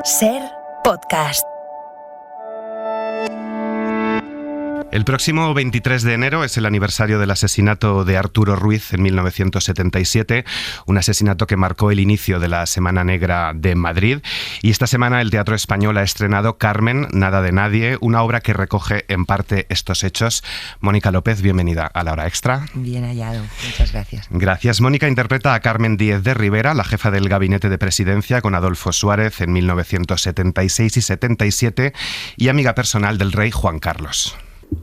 SER Podcast. El próximo 23 de enero es el aniversario del asesinato de Arturo Ruiz en 1977, un asesinato que marcó el inicio de la Semana Negra de Madrid. Y esta semana el Teatro Español ha estrenado Carmen, Nada de Nadie, una obra que recoge en parte estos hechos. Mónica López, bienvenida a La Hora Extra. Bien hallado, muchas gracias. Gracias. Mónica interpreta a Carmen Díez de Rivera, la jefa del gabinete de presidencia con Adolfo Suárez en 1976 y 77 y amiga personal del rey Juan Carlos.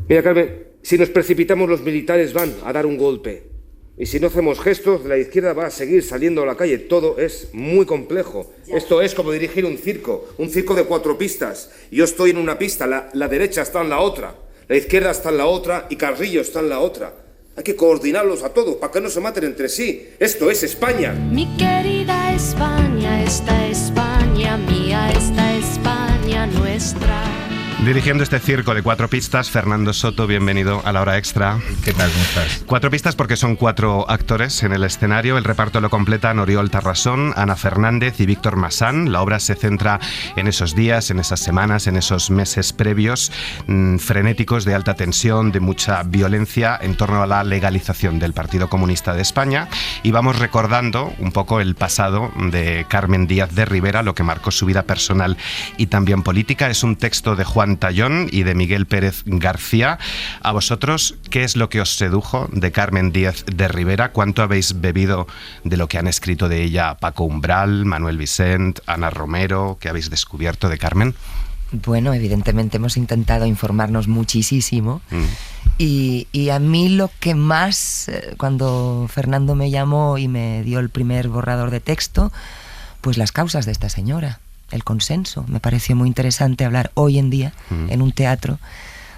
Mira, Carmen, si nos precipitamos los militares van a dar un golpe. Y si no hacemos gestos, la izquierda va a seguir saliendo a la calle. Todo es muy complejo. Esto es como dirigir un circo de 4 pistas. Yo estoy en una pista, la derecha está en la otra, la izquierda está en la otra y Carrillo está en la otra. Hay que coordinarlos a todos para que no se maten entre sí. Esto es España. Mi querida España, esta España mía, esta España nuestra. Dirigiendo este circo de 4 pistas, Fernando Soto, bienvenido a La Hora Extra. ¿Qué tal? ¿Cómo estás? 4 pistas porque son 4 actores en el escenario. El reparto lo completan Oriol Tarrasón, Ana Fernández y Víctor Masán. La obra se centra en esos días, en esas semanas, en esos meses previos, frenéticos, de alta tensión, de mucha violencia en torno a la legalización del Partido Comunista de España. Y vamos recordando un poco el pasado de Carmen Díez de Rivera, lo que marcó su vida personal y también política. Es un texto de Juan Tallón y de Miguel Pérez García. A vosotros, ¿qué es lo que os sedujo de Carmen Díez de Rivera? ¿Cuánto habéis bebido de lo que han escrito de ella Paco Umbral, Manuel Vicent, Ana Romero? ¿Qué habéis descubierto de Carmen? Bueno, evidentemente hemos intentado informarnos muchísimo y a mí lo que más, cuando Fernando me llamó y me dio el primer borrador de texto, pues las causas de esta señora. El consenso. Me pareció muy interesante hablar hoy en día en un teatro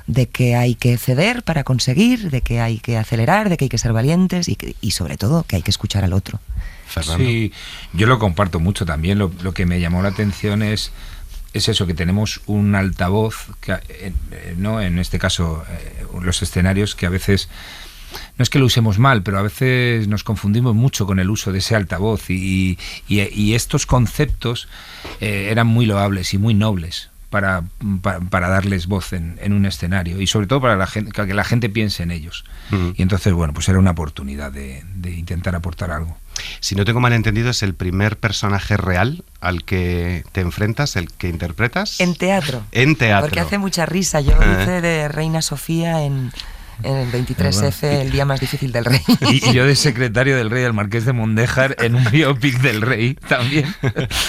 de que hay que ceder para conseguir, de que hay que acelerar, de que hay que ser valientes y sobre todo que hay que escuchar al otro. Fernando. Sí, yo lo comparto mucho también. Lo que me llamó la atención es eso, que tenemos un altavoz, que, ¿no? En este caso, los escenarios que a veces... No es que lo usemos mal, pero a veces nos confundimos mucho con el uso de ese altavoz y estos conceptos eran muy loables y muy nobles para darles voz en un escenario y sobre todo para que la gente piense en ellos. Y entonces, bueno, pues era una oportunidad de intentar aportar algo. Si no tengo mal entendido, ¿es el primer personaje real al que te enfrentas, el que interpretas? En teatro. En teatro. Porque hace mucha risa. Yo hice de Reina Sofía en el 23F, el día más difícil del rey. Y yo de secretario del rey, el Marqués de Mondéjar, en un biopic del rey también.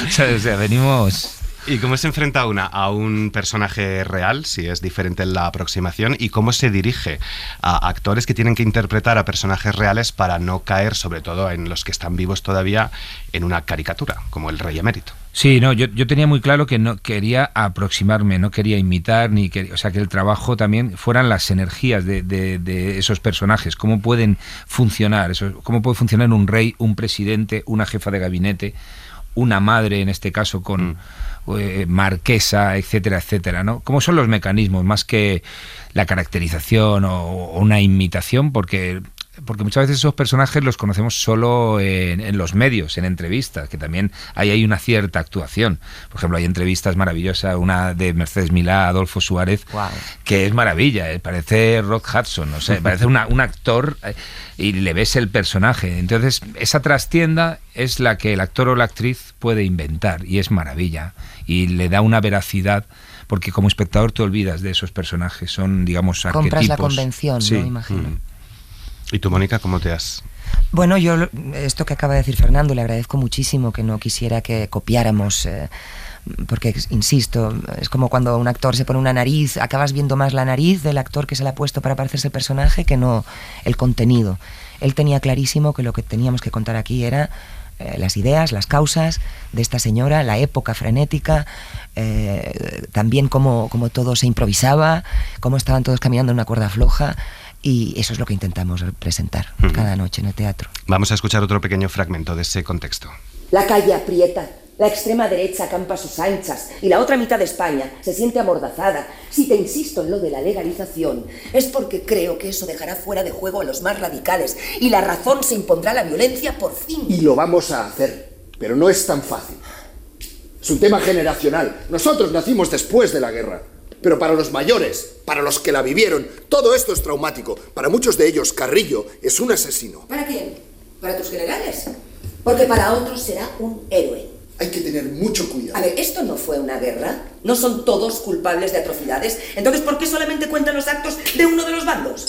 O sea, venimos... ¿Y cómo se enfrenta a un personaje real, si es diferente en la aproximación? ¿Y cómo se dirige a actores que tienen que interpretar a personajes reales para no caer, sobre todo en los que están vivos todavía, en una caricatura, como el rey emérito? Sí, no, yo tenía muy claro que no quería aproximarme, no quería imitar, o sea, que el trabajo también fueran las energías de esos personajes, cómo pueden funcionar, cómo puede funcionar un rey, un presidente, una jefa de gabinete, una madre, en este caso, con marquesa, etcétera, etcétera, ¿no? ¿Cómo son los mecanismos, más que la caracterización o una imitación? Porque muchas veces esos personajes los conocemos solo en los medios, en entrevistas, que también hay una cierta actuación. Por ejemplo, hay entrevistas maravillosas, una de Mercedes Milá, Adolfo Suárez, wow, que es maravilla, parece Rod Hudson, no sé, parece un actor y le ves el personaje. Entonces, esa trastienda es la que el actor o la actriz puede inventar y es maravilla y le da una veracidad. Porque como espectador te olvidas de esos personajes, son, digamos, arquetipos. Compras la convención, sí, ¿no? Imagino. ¿Y tú, Mónica, cómo te has...? Bueno, yo esto que acaba de decir Fernando, le agradezco muchísimo, que no quisiera que copiáramos, porque, insisto, es como cuando un actor se pone una nariz, acabas viendo más la nariz del actor que se la ha puesto para parecerse el personaje que no el contenido. Él tenía clarísimo que lo que teníamos que contar aquí era las ideas, las causas de esta señora, la época frenética, también cómo todo se improvisaba, cómo estaban todos caminando en una cuerda floja. Y eso es lo que intentamos presentar cada noche en el teatro. Vamos a escuchar otro pequeño fragmento de ese contexto. La calle aprieta, la extrema derecha acampa a sus anchas y la otra mitad de España se siente amordazada. Si te insisto en lo de la legalización, es porque creo que eso dejará fuera de juego a los más radicales y la razón se impondrá a la violencia por fin. Y lo vamos a hacer, pero no es tan fácil. Es un tema generacional. Nosotros nacimos después de la guerra. Pero para los mayores, para los que la vivieron, todo esto es traumático. Para muchos de ellos, Carrillo es un asesino. ¿Para quién? ¿Para tus generales? Porque para otros será un héroe. Hay que tener mucho cuidado. A ver, ¿esto no fue una guerra? ¿No son todos culpables de atrocidades? Entonces, ¿por qué solamente cuentan los actos de uno de los bandos?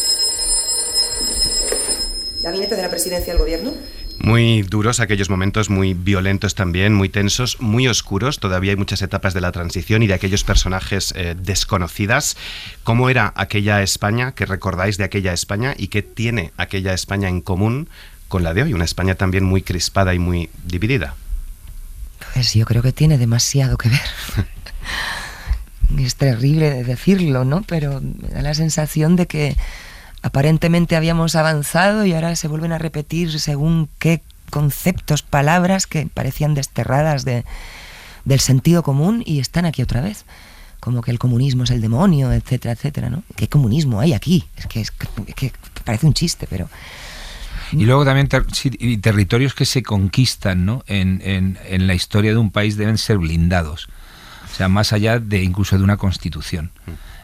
¿Gabinete de la Presidencia del Gobierno? Muy duros aquellos momentos, muy violentos también, muy tensos, muy oscuros. Todavía hay muchas etapas de la transición y de aquellos personajes desconocidas. ¿Cómo era aquella España? ¿Qué recordáis de aquella España? ¿Y qué tiene aquella España en común con la de hoy? Una España también muy crispada y muy dividida. Pues yo creo que tiene demasiado que ver. Es terrible de decirlo, ¿no? Pero me da la sensación de que aparentemente habíamos avanzado y ahora se vuelven a repetir según qué conceptos, palabras que parecían desterradas del sentido común y están aquí otra vez. Como que el comunismo es el demonio, etcétera, etcétera, ¿no? ¿Qué comunismo hay aquí? Es que parece un chiste, pero... Y luego también territorios que se conquistan, ¿no? En la historia de un país deben ser blindados. O sea, más allá de incluso de una constitución.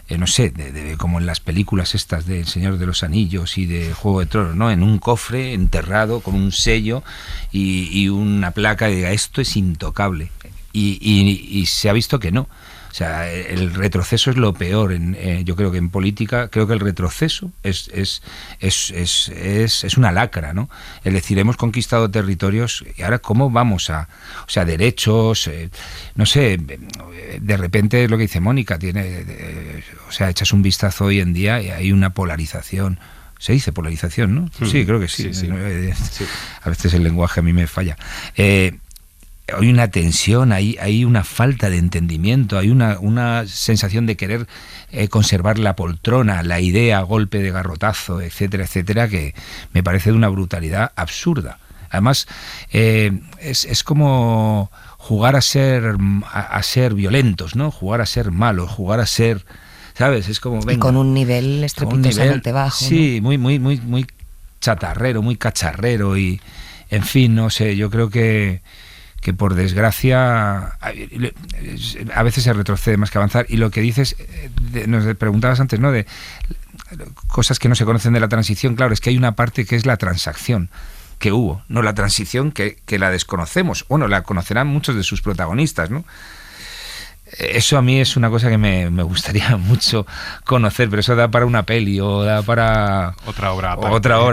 No sé, como en las películas estas de El Señor de los Anillos y de Juego de Tronos, ¿no? En un cofre enterrado con un sello y una placa que diga esto es intocable. Y se ha visto que no. O sea, el retroceso es lo peor. Yo creo que en política, creo que el retroceso es una lacra, ¿no? Es decir, hemos conquistado territorios y ahora cómo vamos o sea, derechos, no sé, de repente es lo que dice Mónica, o sea, echas un vistazo hoy en día y hay una polarización. Se dice polarización, ¿no? Sí, creo que sí. Sí. A veces el lenguaje a mí me falla. Hay una tensión, hay una falta de entendimiento, hay una sensación de querer conservar la poltrona, la idea a golpe de garrotazo, etcétera, etcétera, que me parece de una brutalidad absurda. Además, es como jugar a ser violentos, ¿no? Jugar a ser malos, jugar a ser, ¿sabes? Es como venga, y con un nivel estrepitosamente bajo. Sí, ¿no? muy chatarrero, muy cacharrero y, en fin, no sé, yo creo que por desgracia a veces se retrocede más que avanzar. Y lo que dices, nos preguntabas antes, ¿no? De cosas que no se conocen de la transición, claro, es que hay una parte que es la transacción que hubo, no la transición que la desconocemos. Bueno, la conocerán muchos de sus protagonistas, ¿no? Eso a mí es una cosa que me gustaría mucho conocer, pero eso da para una peli o da para otra obra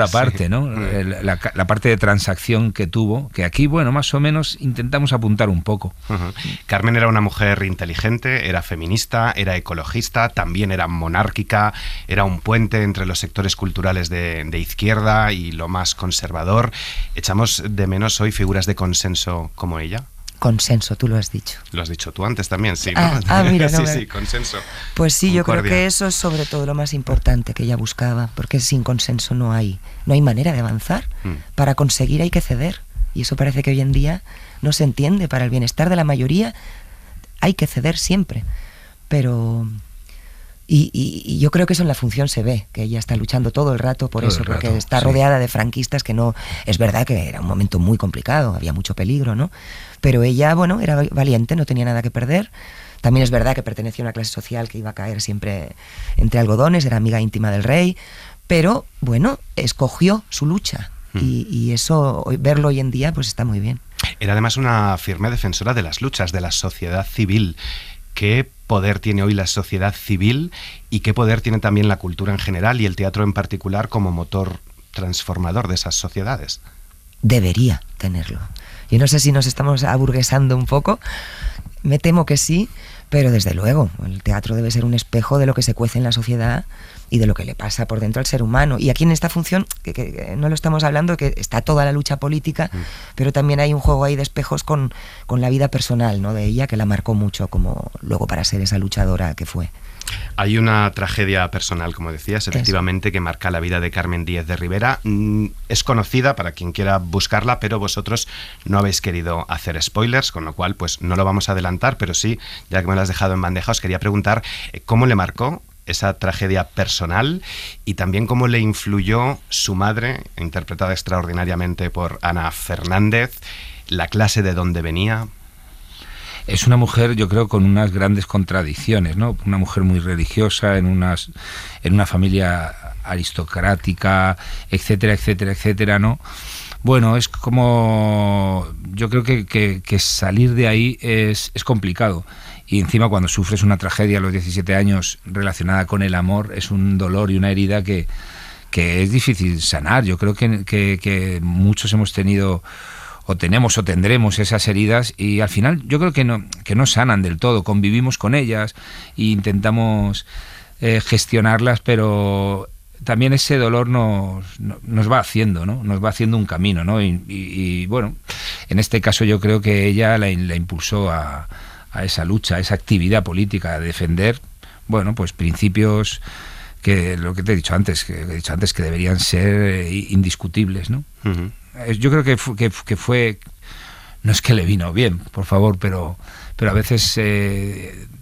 aparte, sí. ¿no? La parte de transacción que tuvo, que aquí, bueno, más o menos intentamos apuntar un poco. Uh-huh. Carmen era una mujer inteligente, era feminista, era ecologista, también era monárquica, era un puente entre los sectores culturales de izquierda y lo más conservador. ¿Echamos de menos hoy figuras de consenso como ella? Consenso, tú lo has dicho. Lo has dicho tú antes también, sí, ¿no? Mira, no, sí, consenso. Pues sí, Concordia. Yo creo que eso es sobre todo lo más importante que ella buscaba, porque sin consenso no hay manera de avanzar. Para conseguir hay que ceder, y eso parece que hoy en día no se entiende. Para el bienestar de la mayoría hay que ceder siempre, pero... Y yo creo que eso en la función se ve, que ella está luchando todo el rato por eso, porque está rodeada de franquistas, que no... Es verdad que era un momento muy complicado, había mucho peligro, ¿no? Pero ella, bueno, era valiente, no tenía nada que perder. También es verdad que pertenecía a una clase social que iba a caer siempre entre algodones, era amiga íntima del rey, pero, bueno, escogió su lucha. Y eso, verlo hoy en día, pues está muy bien. Era además una firme defensora de las luchas, de la sociedad civil. ¿Qué poder tiene hoy la sociedad civil y qué poder tiene también la cultura en general y el teatro en particular como motor transformador de esas sociedades? Debería tenerlo. Yo no sé si nos estamos aburguesando un poco, me temo que sí, pero desde luego el teatro debe ser un espejo de lo que se cuece en la sociedad y de lo que le pasa por dentro al ser humano. Y aquí en esta función, que no lo estamos hablando, que está toda la lucha política, pero también hay un juego ahí de espejos con la vida personal, ¿no? De ella, que la marcó mucho como luego para ser esa luchadora que fue. Hay una tragedia personal, como decías, efectivamente, que marca la vida de Carmen Díez de Rivera. Es conocida para quien quiera buscarla, pero vosotros no habéis querido hacer spoilers, con lo cual pues no lo vamos a adelantar, pero sí, ya que me lo has dejado en bandeja, os quería preguntar cómo le marcó esa tragedia personal y también cómo le influyó su madre, interpretada extraordinariamente por Ana Fernández, la clase de donde venía. es una mujer, yo creo, con unas grandes contradicciones, ¿no? Una mujer muy religiosa, en una familia aristocrática, etcétera, etcétera, etcétera, ¿no? Bueno, es como... Yo creo que salir de ahí es complicado. Y encima cuando sufres una tragedia a los 17 años relacionada con el amor, es un dolor y una herida que es difícil sanar. Yo creo que muchos hemos tenido, o tenemos o tendremos esas heridas, y al final yo creo que no sanan del todo. Convivimos con ellas e intentamos gestionarlas, pero también ese dolor nos va haciendo, ¿no? Nos va haciendo un camino, ¿no? Y bueno, en este caso yo creo que ella la impulsó a esa lucha, a esa actividad política, a defender, bueno, pues principios que lo que te he dicho antes, que deberían ser indiscutibles, ¿no? Uh-huh. Yo creo que fue, no es que le vino bien, por favor, pero a veces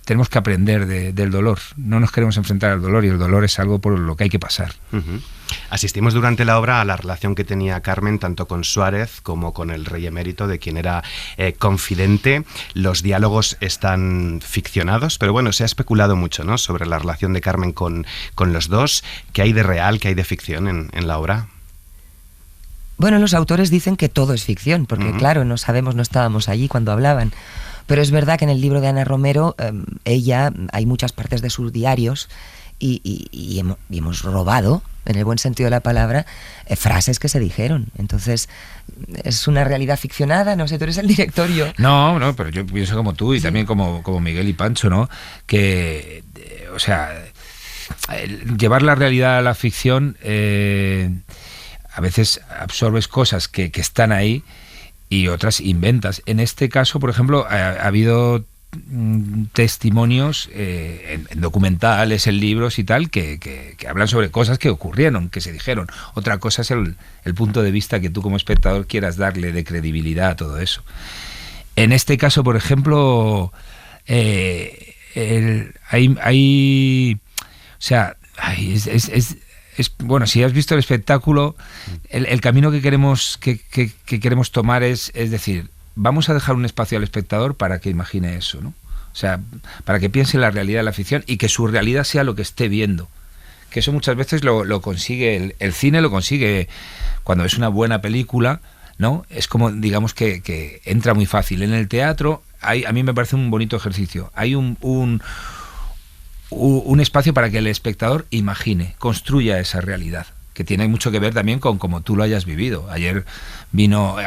tenemos que aprender del dolor. No nos queremos enfrentar al dolor, y el dolor es algo por lo que hay que pasar. Uh-huh. Asistimos durante la obra a la relación que tenía Carmen tanto con Suárez como con el rey emérito, de quien era confidente. Los diálogos están ficcionados, pero bueno, se ha especulado mucho, ¿no?, sobre la relación de Carmen con los dos. ¿Qué hay de real, qué hay de ficción en la obra? Bueno, los autores dicen que todo es ficción, porque claro, no sabemos, no estábamos allí cuando hablaban. Pero es verdad que en el libro de Ana Romero, ella, hay muchas partes de sus diarios y hemos robado, en el buen sentido de la palabra, frases que se dijeron. Entonces, es una realidad ficcionada, no sé, tú eres el director, yo... No, pero yo pienso como tú, y sí, también como Miguel y Pancho, ¿no? Que, o sea, llevar la realidad a la ficción, a veces absorbes cosas que están ahí y otras inventas. En este caso, por ejemplo, ha habido testimonios en documentales, en libros y tal, que hablan sobre cosas que ocurrieron, que se dijeron. Otra cosa es el punto de vista que tú como espectador quieras darle de credibilidad a todo eso. En este caso, por ejemplo, bueno, si has visto el espectáculo, el camino que queremos tomar es decir, vamos a dejar un espacio al espectador para que imagine eso, ¿no? O sea, para que piense en la realidad de la ficción y que su realidad sea lo que esté viendo. Que eso muchas veces lo consigue, el cine lo consigue cuando es una buena película, ¿no? Es como, digamos, que entra muy fácil. En el teatro, a mí me parece un bonito ejercicio. Hay un espacio para que el espectador imagine, construya esa realidad, que tiene mucho que ver también con cómo tú lo hayas vivido. Ayer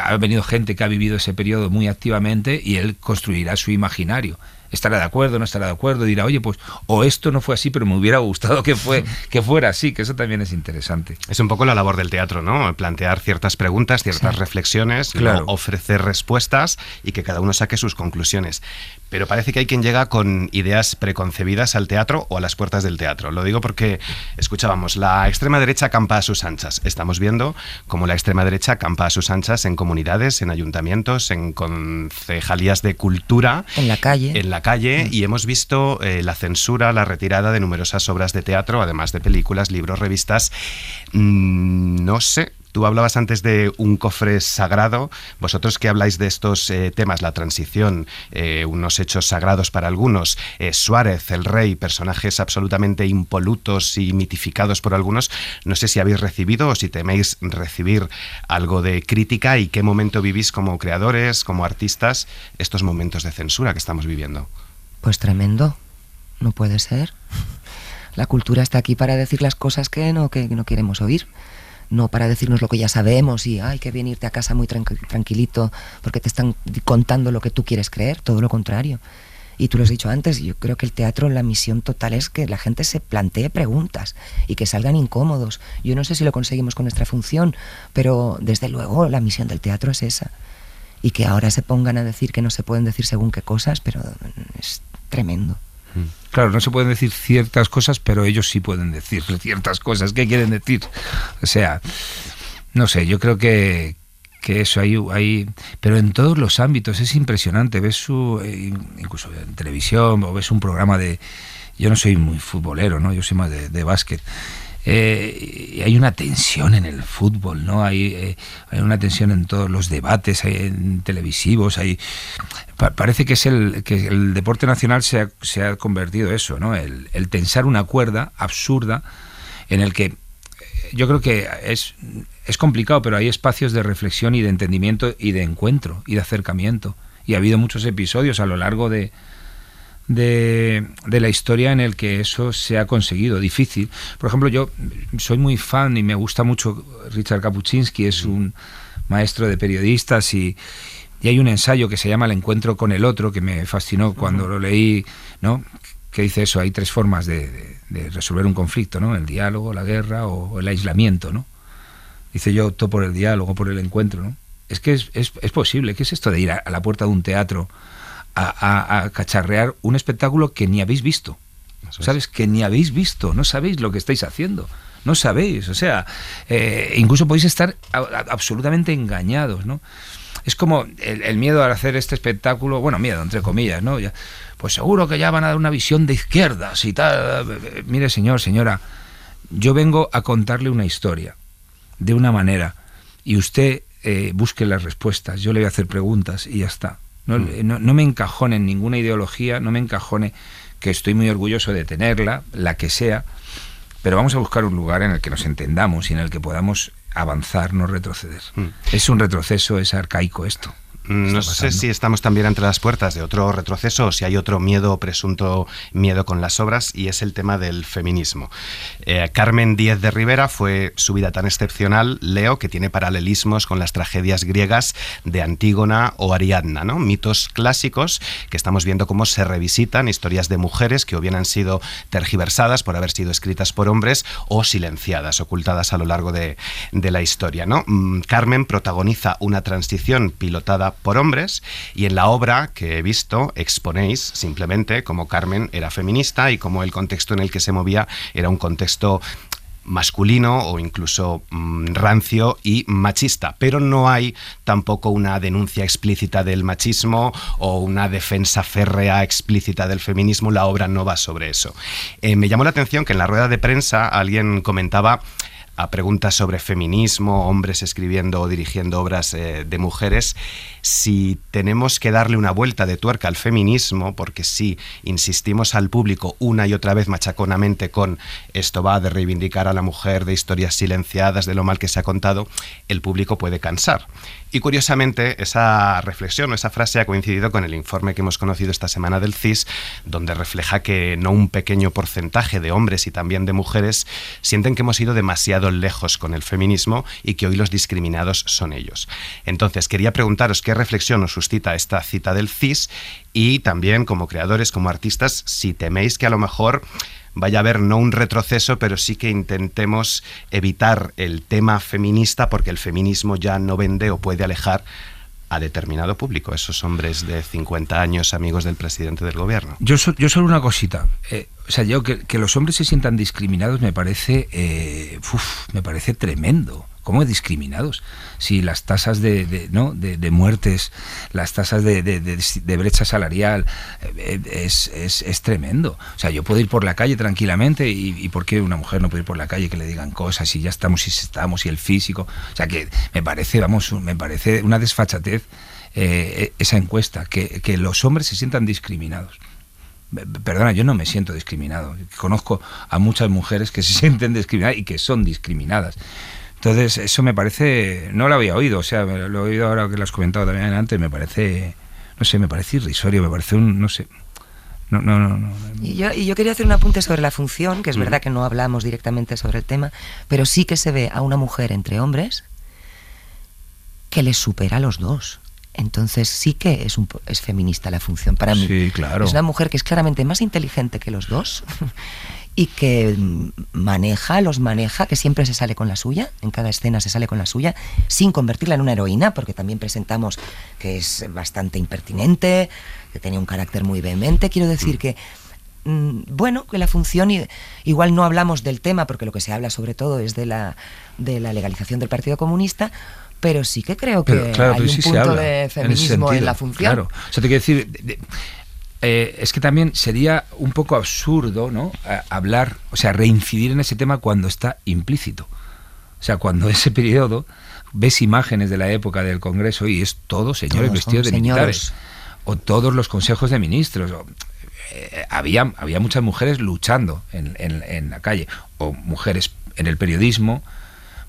ha venido gente que ha vivido ese periodo muy activamente y él construirá su imaginario. Estará de acuerdo, no estará de acuerdo, dirá, oye, pues, o esto no fue así, pero me hubiera gustado que fuera así, que eso también es interesante. Es un poco la labor del teatro, ¿no? Plantear ciertas preguntas, ciertas reflexiones, claro, ¿no? Ofrecer respuestas y que cada uno saque sus conclusiones. Pero parece que hay quien llega con ideas preconcebidas al teatro o a las puertas del teatro. Lo digo porque escuchábamos, la extrema derecha campa a sus anchas. Estamos viendo cómo la extrema derecha campa a sus anchas en comunidades, en ayuntamientos, en concejalías de cultura. En la calle, y hemos visto la censura, la retirada de numerosas obras de teatro, además de películas, libros, revistas. No sé, tú hablabas antes de un cofre sagrado. Vosotros que habláis de estos temas, la transición, unos hechos sagrados para algunos, Suárez, el rey, personajes absolutamente impolutos y mitificados por algunos, no sé si habéis recibido o si teméis recibir algo de crítica, y qué momento vivís como creadores, como artistas, estos momentos de censura que estamos viviendo. Pues tremendo, no puede ser. La cultura está aquí para decir las cosas que no queremos oír. No para decirnos lo que ya sabemos y ay, qué bien irte a casa muy tranquilito porque te están contando lo que tú quieres creer, todo lo contrario. Y tú lo has dicho antes, yo creo que el teatro, la misión total es que la gente se plantee preguntas y que salgan incómodos. Yo no sé si lo conseguimos con nuestra función, pero desde luego la misión del teatro es esa. Y que ahora se pongan a decir que no se pueden decir según qué cosas, pero es tremendo. Claro, no se pueden decir ciertas cosas, pero ellos sí pueden decir ciertas cosas. ¿Qué quieren decir? O sea, no sé, yo creo que eso hay, pero en todos los ámbitos es impresionante. Ves incluso en televisión, o ves un programa de... Yo no soy muy futbolero, ¿no? Yo soy más de básquet. Y hay una tensión en el fútbol, ¿no? Hay una tensión en todos los debates en televisivos. Parece que el deporte nacional se ha convertido eso, ¿no? El tensar una cuerda absurda en el que yo creo que es complicado, pero hay espacios de reflexión y de entendimiento y de encuentro y de acercamiento. Y ha habido muchos episodios a lo largo de la historia en el que eso se ha conseguido. Difícil. Por ejemplo, yo soy muy fan y me gusta mucho Richard Kapuscinski, es un maestro de periodistas y hay un ensayo que se llama El encuentro con el otro, que me fascinó cuando lo leí, ¿no? Que dice eso, hay 3 formas de resolver un conflicto, ¿no? El diálogo, la guerra o el aislamiento, ¿no? Dice, yo opto por el diálogo, por el encuentro, ¿no? Es que es posible. ¿Qué es esto de ir a la puerta de un teatro a cacharrear un espectáculo que ni habéis visto? ¿Sabes? Que ni habéis visto, no sabéis lo que estáis haciendo, no sabéis, o sea, incluso podéis estar absolutamente engañados, ¿no? Es como el miedo al hacer este espectáculo, bueno, miedo, entre comillas, ¿no? Pues seguro que ya van a dar una visión de izquierdas y tal. Mire, señor, señora, yo vengo a contarle una historia de una manera y usted busque las respuestas, yo le voy a hacer preguntas y ya está. No me encajone en ninguna ideología, no me encajone, que estoy muy orgulloso de tenerla, la que sea, pero vamos a buscar un lugar en el que nos entendamos y en el que podamos avanzar, no retroceder. Es un retroceso, es arcaico esto. No sé si estamos también ante las puertas de otro retroceso o si hay otro miedo, presunto miedo con las obras, y es el tema del feminismo. Carmen Díez de Rivera fue su vida tan excepcional, leo, que tiene paralelismos con las tragedias griegas de Antígona o Ariadna, ¿no? Mitos clásicos que estamos viendo cómo se revisitan, historias de mujeres que o bien han sido tergiversadas por haber sido escritas por hombres o silenciadas, ocultadas a lo largo de la historia, ¿no? Carmen protagoniza una transición pilotada por hombres, y en la obra que he visto exponéis simplemente cómo Carmen era feminista y cómo el contexto en el que se movía era un contexto masculino o incluso rancio y machista, pero no hay tampoco una denuncia explícita del machismo o una defensa férrea explícita del feminismo. La obra no va sobre eso. Me llamó la atención que en la rueda de prensa alguien comentaba a preguntas sobre feminismo, hombres escribiendo o dirigiendo obras de mujeres, si tenemos que darle una vuelta de tuerca al feminismo, porque si insistimos al público una y otra vez machaconamente con esto va de reivindicar a la mujer, de historias silenciadas, de lo mal que se ha contado, el público puede cansar. Y curiosamente esa reflexión o esa frase ha coincidido con el informe que hemos conocido esta semana del CIS, donde refleja que no un pequeño porcentaje de hombres y también de mujeres sienten que hemos ido demasiado lejos con el feminismo y que hoy los discriminados son ellos. Entonces quería preguntaros qué reflexión os suscita esta cita del CIS, y también como creadores, como artistas, si teméis que a lo mejor vaya a haber no un retroceso, pero sí que intentemos evitar el tema feminista porque el feminismo ya no vende o puede alejar a determinado público, esos hombres de 50 años amigos del presidente del gobierno. Yo solo una cosita, o sea, yo que los hombres se sientan discriminados me parece tremendo. ¿Cómo discriminados? Si las tasas de muertes, las tasas de brecha salarial, es tremendo. O sea, yo puedo ir por la calle tranquilamente y ¿por qué una mujer no puede ir por la calle que le digan cosas y ya estamos y el físico? O sea, que me parece una desfachatez esa encuesta, que los hombres se sientan discriminados. Perdona, yo no me siento discriminado. Conozco a muchas mujeres que se sienten discriminadas y que son discriminadas. Entonces, eso me parece, no lo había oído, o sea, lo he oído ahora que lo has comentado también antes, me parece irrisorio, me parece no sé. No. Y yo quería hacer un apunte sobre la función, que es verdad que no hablamos directamente sobre el tema, pero sí que se ve a una mujer entre hombres que les supera a los dos. Entonces sí que es feminista la función para mí. Sí, claro. Es una mujer que es claramente más inteligente que los dos y que los maneja, que siempre se sale con la suya, en cada escena se sale con la suya, sin convertirla en una heroína, porque también presentamos que es bastante impertinente, que tenía un carácter muy vehemente. Quiero decir que que la función, igual no hablamos del tema, porque lo que se habla sobre todo es de la legalización del Partido Comunista, pero sí que creo que hay un punto de feminismo en la función. Claro, o sea, te quiero decir, es que también sería un poco absurdo, ¿no? Hablar, o sea, reincidir en ese tema cuando está implícito. O sea, cuando ese periodo ves imágenes de la época del Congreso y es todo señores Todos vestidos de son militares, señoros. o todos los consejos de ministros. Había muchas mujeres luchando en la calle, o mujeres en el periodismo,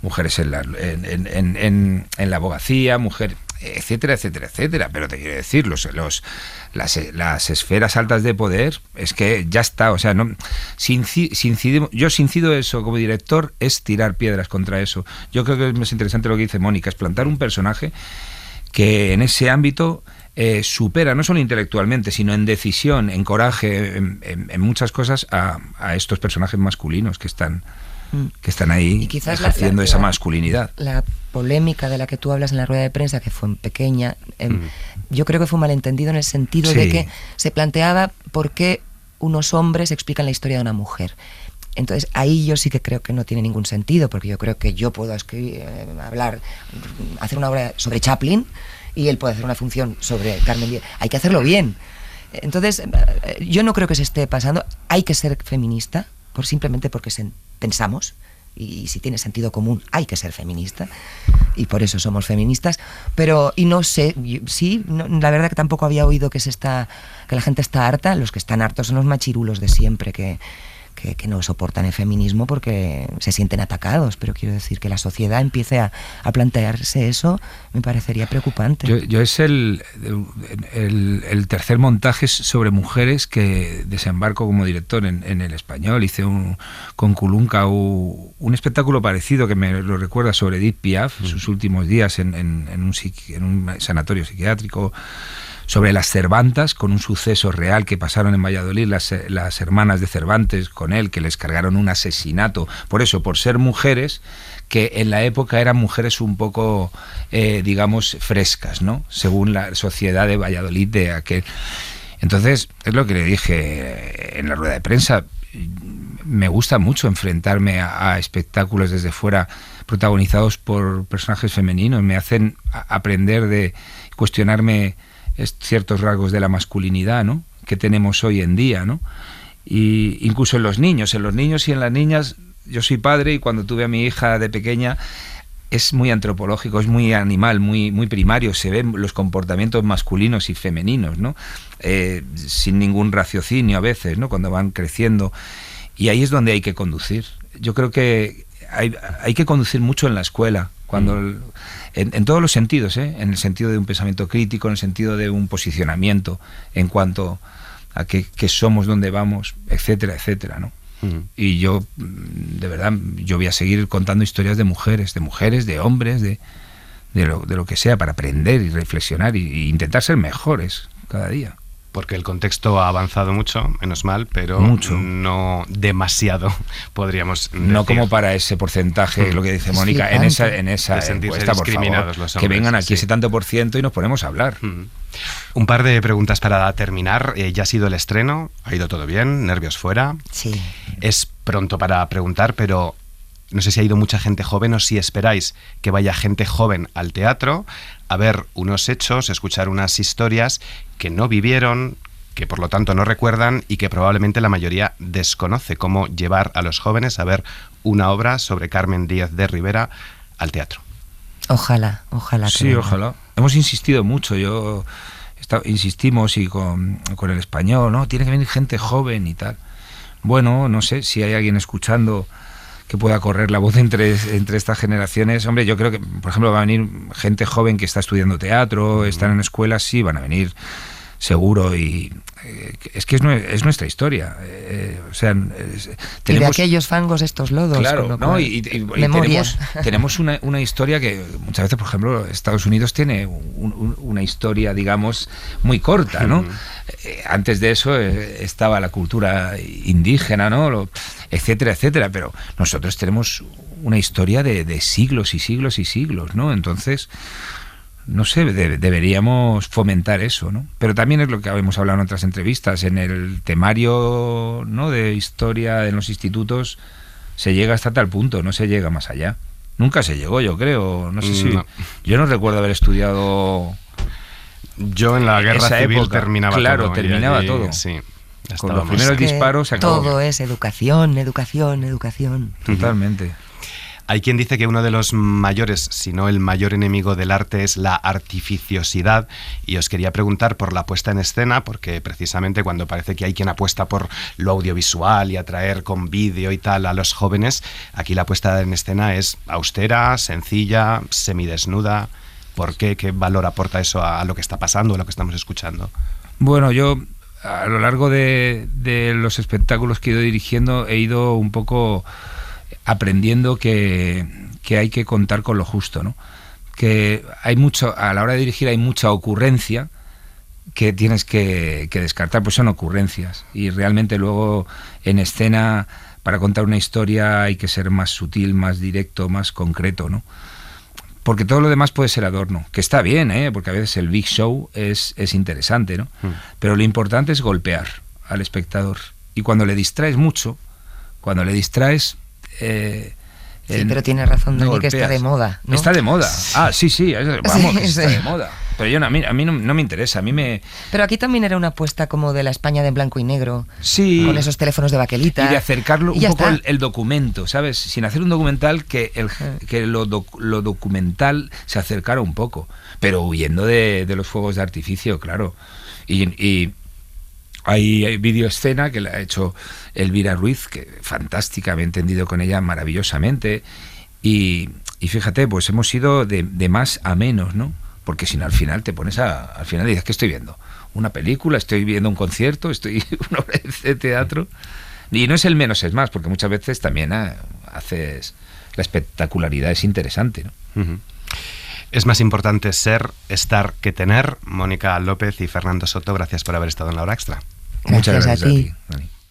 mujeres en la abogacía, mujeres, etcétera, etcétera, etcétera. Pero te quiero decir, las esferas altas de poder, es que ya está, o sea, no, si incido eso como director, es tirar piedras contra eso. Yo creo que es más interesante lo que dice Mónica, es plantar un personaje que en ese ámbito supera, no solo intelectualmente, sino en decisión, en coraje, en muchas cosas, a estos personajes masculinos que están ahí ejerciendo esa masculinidad. La polémica de la que tú hablas en la rueda de prensa, que fue pequeña, yo creo que fue un malentendido en el sentido de que se planteaba por qué unos hombres explican la historia de una mujer. Entonces ahí yo sí que creo que no tiene ningún sentido, porque yo creo que yo puedo escribir, hacer una obra sobre Chaplin y él puede hacer una función sobre Carmen Díaz. Hay que hacerlo bien. Entonces yo no creo que se esté pasando. Hay que ser feminista simplemente porque pensamos, y si tiene sentido común hay que ser feminista, y por eso somos feministas. Pero, y no sé, la verdad que tampoco había oído que la gente está harta. Los que están hartos son los machirulos de siempre, que no soportan el feminismo porque se sienten atacados. Pero quiero decir que la sociedad empiece a plantearse eso, me parecería preocupante. Yo es el tercer montaje sobre mujeres que desembarco como director en El Español. Hice con Kulunka un espectáculo parecido que me lo recuerda sobre Edith Piaf, sus últimos días en un sanatorio psiquiátrico, sobre las Cervantas, con un suceso real que pasaron en Valladolid, las hermanas de Cervantes con él, que les cargaron un asesinato, por ser mujeres, que en la época eran mujeres un poco, digamos, frescas, ¿no? Según la sociedad de Valladolid de aquel. Entonces, es lo que le dije en la rueda de prensa, me gusta mucho enfrentarme a espectáculos desde fuera protagonizados por personajes femeninos, me hacen aprender cuestionarme ciertos rasgos de la masculinidad, ¿no?, que tenemos hoy en día, ¿no? Y incluso en los niños y en las niñas. Yo soy padre y cuando tuve a mi hija de pequeña es muy antropológico, es muy animal, muy primario, se ven los comportamientos masculinos y femeninos, ¿no? Sin ningún raciocinio a veces, ¿no?, cuando van creciendo, y ahí es donde hay que conducir. Yo creo que hay que conducir mucho en la escuela, en todos los sentidos, en el sentido de un pensamiento crítico, en el sentido de un posicionamiento en cuanto a qué somos, dónde vamos, etcétera, etcétera, ¿no? Y yo, de verdad, yo voy a seguir contando historias de mujeres, de hombres, de lo que sea, para aprender y reflexionar y intentar ser mejores cada día. Porque el contexto ha avanzado mucho, menos mal, pero no demasiado, podríamos decir. No como para ese porcentaje, lo que dice Mónica, en esa de sentirse discriminados, por favor, los hombres, que vengan aquí ese tanto por ciento y nos ponemos a hablar. Un par de preguntas para terminar. Ya ha sido el estreno, ha ido todo bien, nervios fuera. Sí. Es pronto para preguntar, pero no sé si ha ido mucha gente joven o si esperáis que vaya gente joven al teatro a ver unos hechos, escuchar unas historias que no vivieron, que por lo tanto no recuerdan y que probablemente la mayoría desconoce. Cómo llevar a los jóvenes a ver una obra sobre Carmen Díaz de Rivera al teatro. Ojalá. Sí, ojalá. Hemos insistido mucho, insistimos y con El Español, ¿no? Tiene que venir gente joven y tal. Bueno, no sé si hay alguien escuchando que pueda correr la voz entre estas generaciones. Hombre, yo creo que, por ejemplo, va a venir gente joven que está estudiando teatro, están en escuelas, sí, van a venir, seguro, y es que es nuestra historia. O sea, tenemos, y de aquellos fangos estos lodos. Claro, ¿no? Y tenemos una historia que muchas veces, por ejemplo, Estados Unidos tiene una historia, digamos, muy corta, ¿no? Antes de eso estaba la cultura indígena, ¿no? Etcétera, etcétera, pero nosotros tenemos una historia de siglos y siglos y siglos, ¿no? Entonces, no sé, deberíamos fomentar eso, ¿no? Pero también es lo que hemos hablado en otras entrevistas, en el temario, ¿no?, de historia en los institutos se llega hasta tal punto, no se llega más allá. Nunca se llegó, yo creo, no sé si... No. Yo no recuerdo haber estudiado Yo en la guerra esa civil época, terminaba claro, todo. terminaba allí, todo. Sí. Con los primeros disparos se acabó. Todo es educación, educación, educación. Totalmente. Hay quien dice que uno de los mayores, si no el mayor enemigo del arte es la artificiosidad, y os quería preguntar por la puesta en escena, porque precisamente cuando parece que hay quien apuesta por lo audiovisual y atraer con vídeo y tal a los jóvenes, aquí la puesta en escena es austera, sencilla, semidesnuda. ¿Por qué? ¿Qué valor aporta eso a lo que está pasando, a lo que estamos escuchando? Bueno, yo a lo largo de los espectáculos que he ido dirigiendo he ido un poco aprendiendo que hay que contar con lo justo, ¿no? Que hay mucho, a la hora de dirigir hay mucha ocurrencia que tienes que descartar, pues son ocurrencias, y realmente luego en escena para contar una historia hay que ser más sutil, más directo, más concreto, ¿no? Porque todo lo demás puede ser adorno, que está bien, porque a veces el big show es interesante, ¿no? Pero lo importante es golpear al espectador, y cuando le distraes mucho, Sí, pero tienes razón, Dani, que está de moda, ¿no? Está de moda. Vamos, Sí, que está sí. de moda. Pero a mí no me interesa, a mí me... Pero aquí también era una apuesta como de la España de blanco y negro, Sí. con esos teléfonos de baquelita. Y de acercarlo y un ya poco está. el documento, ¿sabes? Sin hacer un documental que lo documental se acercara un poco, pero huyendo de los fuegos de artificio, claro. Y hay videoescena que la ha hecho Elvira Ruiz, que fantástica, me he entendido con ella maravillosamente. Y fíjate, pues hemos ido de más a menos, ¿no? Porque si no, al final te pones al final dices, ¿qué estoy viendo? ¿Una película? ¿Estoy viendo un concierto? ¿Estoy una obra de teatro? Y no es el menos es más, porque muchas veces también haces... La espectacularidad es interesante, ¿no? Uh-huh. Es más importante ser, estar que tener. Mónica López y Fernando Soto, gracias por haber estado en La Hora Extra. Muchas Gracias gracias a a ti. ti, Dani.